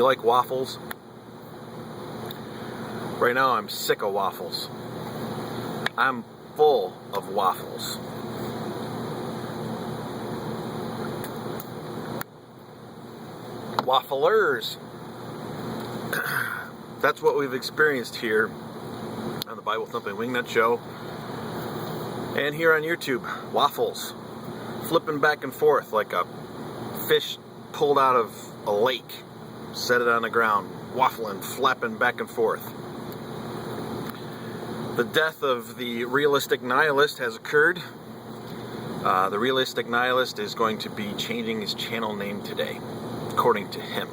you like waffles? Right now I'm sick of waffles. I'm full of waffles. Wafflers. That's what we've experienced here on the Bible Thumping Wingnut Show. And here on YouTube, waffles. Flipping back and forth like a fish pulled out of a lake. Set it on the ground, waffling, flapping back and forth. The death of the realistic nihilist has occurred. The realistic nihilist is going to be changing his channel name today, according to him.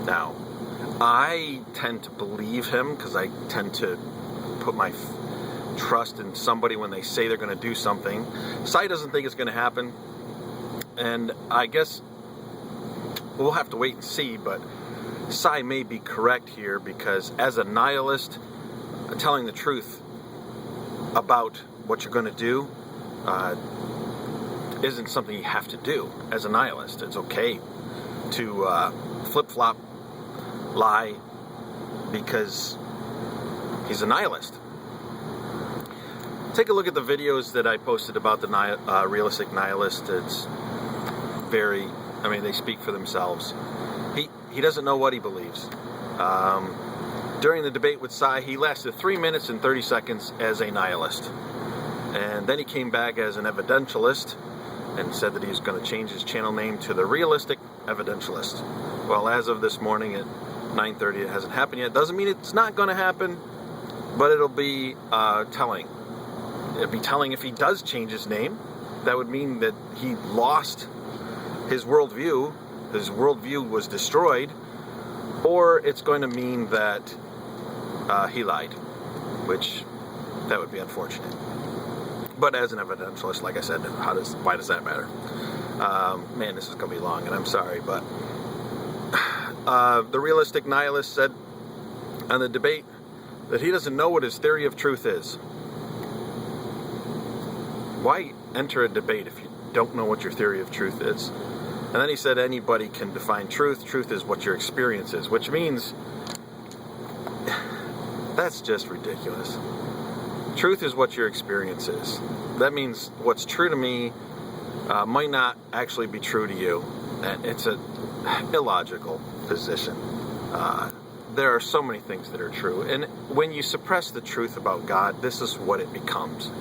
Now, I tend to believe him because I tend to put my trust in somebody when they say they're going to do something. Cy doesn't think it's going to happen, and I guess we'll have to wait and see, but Cy may be correct here because as a nihilist, telling the truth about what you're going to do isn't something you have to do as a nihilist. It's okay to flip-flop, lie, because he's a nihilist. Take a look at the videos that I posted about the realistic nihilist. It's they speak for themselves. He doesn't know what he believes. During the debate with Cy, he lasted 3 minutes and 30 seconds as a nihilist. And then he came back as an evidentialist and said that he was going to change his channel name to the Realistic Evidentialist. Well, as of this morning at 9:30, it hasn't happened yet. Doesn't mean it's not going to happen, but it'll be telling. It'll be telling if he does change his name. That would mean that he lost his worldview. His worldview was destroyed. Or it's going to mean that he lied, which that would be unfortunate. But as an evidentialist, like I said, why does that matter? Man, this is going to be long, and I'm sorry, but the realistic nihilist said on the debate that he doesn't know what his theory of truth is. Why enter a debate if you don't know what your theory of truth is? And then he said anybody can define truth. Truth is what your experience is, which means that's just ridiculous. Truth is what your experience is. That means what's true to me might not actually be true to you. And it's an illogical position. There are so many things that are true. And when you suppress the truth about God, this is what it becomes.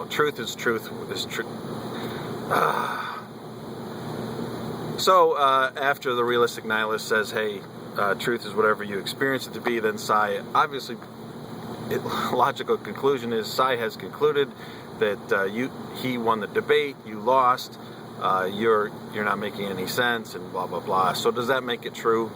Truth is truth is truth. So after the realistic nihilist says, hey, truth is whatever you experience it to be, then Cy, obviously, logical conclusion is Cy has concluded that he won the debate, you lost, you're not making any sense, and blah, blah, blah. So does that make it true?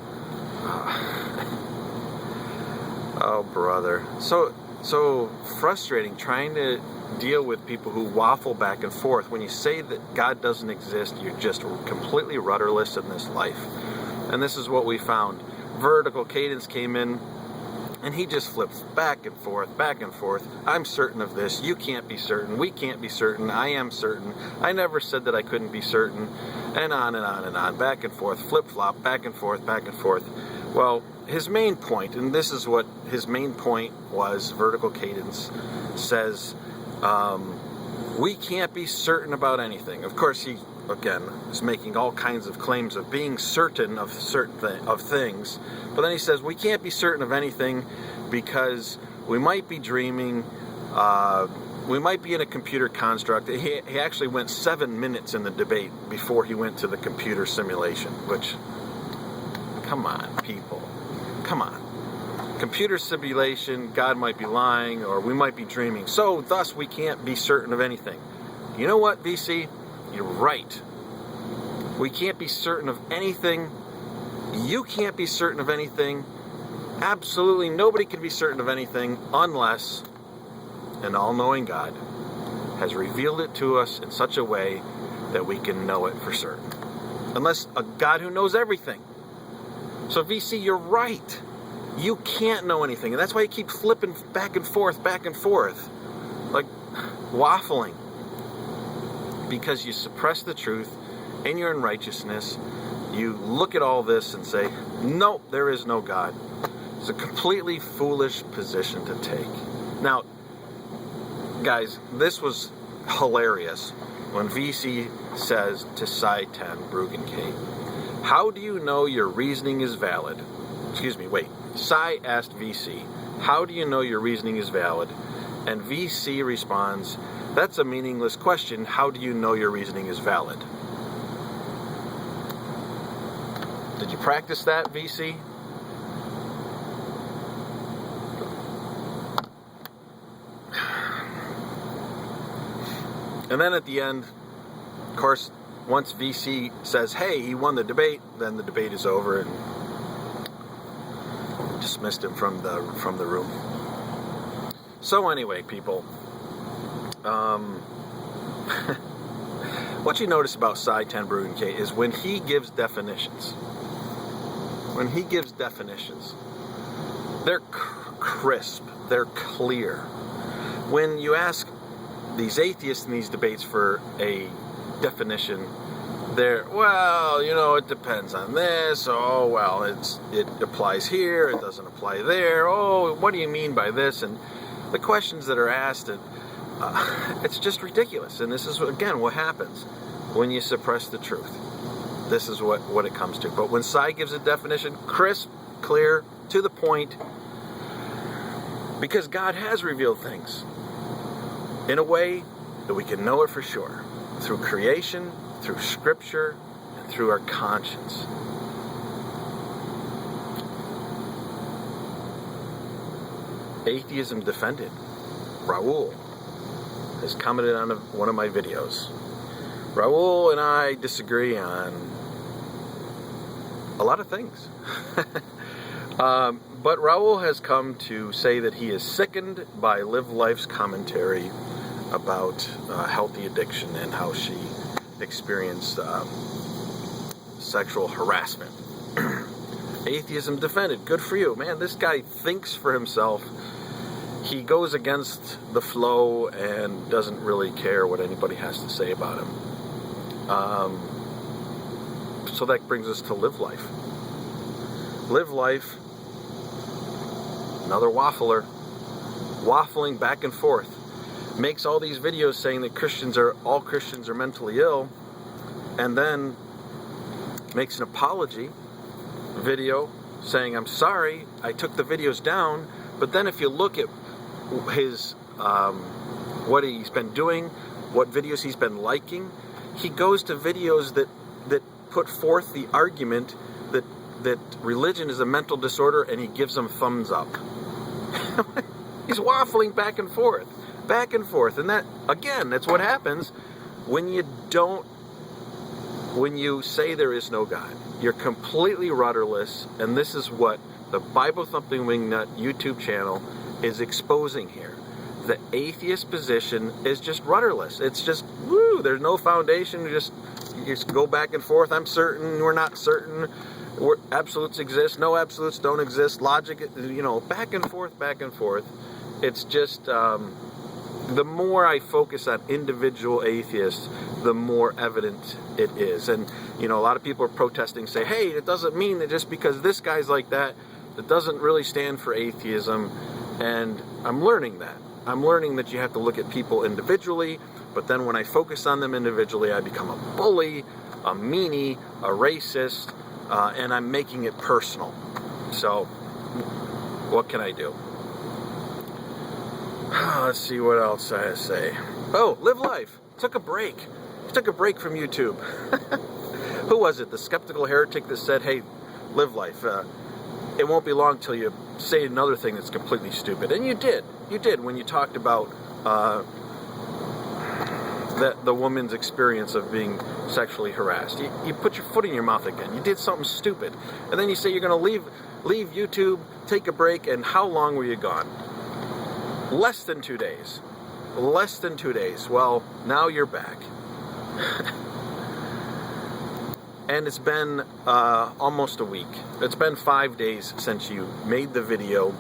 Oh, brother. So frustrating trying to deal with people who waffle back and forth. When you say that God doesn't exist, you're just completely rudderless in this life. And this is what we found. Vertical Cadence came in, and he just flips back and forth, back and forth. I'm certain of this. You can't be certain. We can't be certain. I am certain. I never said that I couldn't be certain. And on and on and on. Back and forth. Flip-flop. Back and forth. Back and forth. Well, his main point, and this is what his main point was, Vertical Cadence says, we can't be certain about anything. Of course, he, again, is making all kinds of claims of being certain of of things. But then he says, we can't be certain of anything because we might be dreaming, we might be in a computer construct. He actually went 7 minutes in the debate before he went to the computer simulation, which, come on, people. Come on. Computer simulation, God might be lying, or we might be dreaming. So, thus, we can't be certain of anything. You know what, VC? You're right. We can't be certain of anything. You can't be certain of anything. Absolutely nobody can be certain of anything unless an all-knowing God has revealed it to us in such a way that we can know it for certain. Unless a God who knows everything. So, VC, you're right. You can't know anything. And that's why you keep flipping back and forth, like waffling. Because you suppress the truth in your unrighteousness. you look at all this and say, nope, there is no God. It's a completely foolish position to take. Now, guys, this was hilarious when VC says to Psi 10 Bruggen K, how do you know your reasoning is valid? Excuse me, wait. Psi asked VC, how do you know your reasoning is valid? And VC responds, that's a meaningless question. How do you know your reasoning is valid? Did you practice that, VC? And then at the end, of course, once VC says, hey, he won the debate, then the debate is over and dismissed him from the room. So anyway, people, what you notice about Psi 10 Bruggen K is when he gives definitions, they're crisp, they're clear. When you ask these atheists in these debates for a definition, they're, well, it depends on this. Oh, well, it applies here. It doesn't apply there. Oh, what do you mean by this? And the questions that are asked, it's just ridiculous. And this is, again, what happens when you suppress the truth. This is what it comes to. But when Psi gives a definition, crisp, clear, to the point, because God has revealed things in a way that we can know it for sure, through creation, through scripture, and through our conscience. Atheism Defended, Raul, has commented on one of my videos. Raul and I disagree on a lot of things. But Raul has come to say that he is sickened by Live Life's commentary about healthy addiction and how she experienced sexual harassment. Atheism Defended, good for you. Man, this guy thinks for himself. He goes against the flow and doesn't really care what anybody has to say about him. So that brings us to Live Life. Live Life, another waffler, waffling back and forth, makes all these videos saying that all Christians are mentally ill, and then makes an apology video saying, I'm sorry, I took the videos down. But then if you look at his what he's been doing, what videos he's been liking, he goes to videos that put forth the argument that religion is a mental disorder, and he gives them thumbs up. He's waffling back and forth. And that, again, that's what happens when you say there is no God. You're completely rudderless, and this is what the Bible Thumping Wingnut YouTube channel is exposing here. The atheist position is just rudderless. It's just, there's no foundation. You just go back and forth. I'm certain, we're not certain. Absolutes exist, no absolutes don't exist. Logic, back and forth. It's just, the more I focus on individual atheists, the more evident it is. And, a lot of people are protesting, say, hey, it doesn't mean that just because this guy's like that, it doesn't really stand for atheism. And I'm learning that. I'm learning that you have to look at people individually, but then when I focus on them individually, I become a bully, a meanie, a racist, and I'm making it personal. So, what can I do? Let's see what else I have to say. Oh, Live Life. Took a break. Took a break from YouTube. Who was it? The skeptical heretic that said, hey, Live Life. It won't be long till you say another thing that's completely stupid. And you did. You did when you talked about the woman's experience of being sexually harassed. You put your foot in your mouth again. You did something stupid. And then you say you're going to leave YouTube, take a break, and how long were you gone? Less than 2 days. Less than 2 days. Well, now you're back. And it's been almost a week. It's been 5 days since you made the video.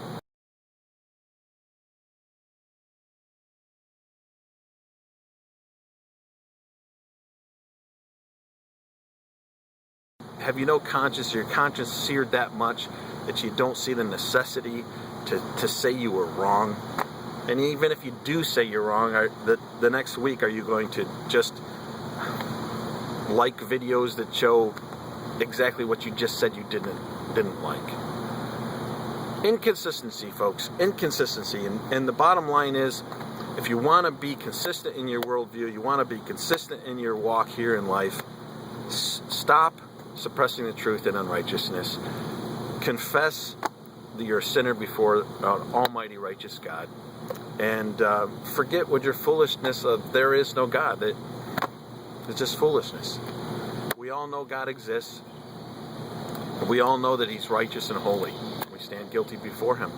have you no conscience? Your conscience seared that much that you don't see the necessity to say you were wrong? And even if you do say you're wrong, the next week, are you going to just like videos that show exactly what you just said you didn't like? Inconsistency, folks. Inconsistency. And the bottom line is, if you want to be consistent in your worldview, you want to be consistent in your walk here in life, stop suppressing the truth in unrighteousness. Confess that you're a sinner before an almighty righteous God. And forget with your foolishness of there is no God. That it's just foolishness. We all know God exists. We all know that He's righteous and holy. We stand guilty before Him.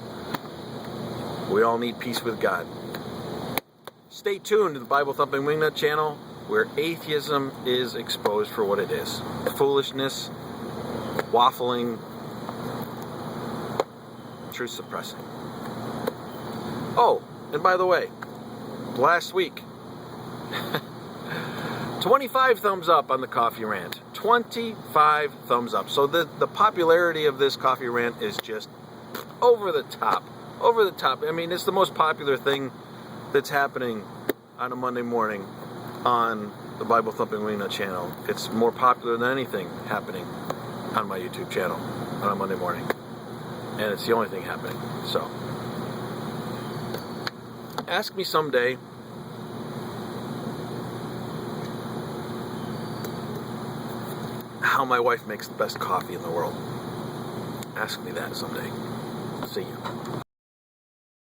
We all need peace with God. Stay tuned to the Bible Thumping Wingnut channel, where atheism is exposed for what it is. Foolishness, waffling, truth suppressing. Oh, and by the way, last week, 25 thumbs up on the coffee rant. 25 thumbs up. So the popularity of this coffee rant is just over the top. Over the top. I mean, it's the most popular thing that's happening on a Monday morning on the Bible Thumping Wingnut channel. It's more popular than anything happening on my YouTube channel on a Monday morning. And it's the only thing happening. So, ask me someday how my wife makes the best coffee in the world. Ask me that someday. See you.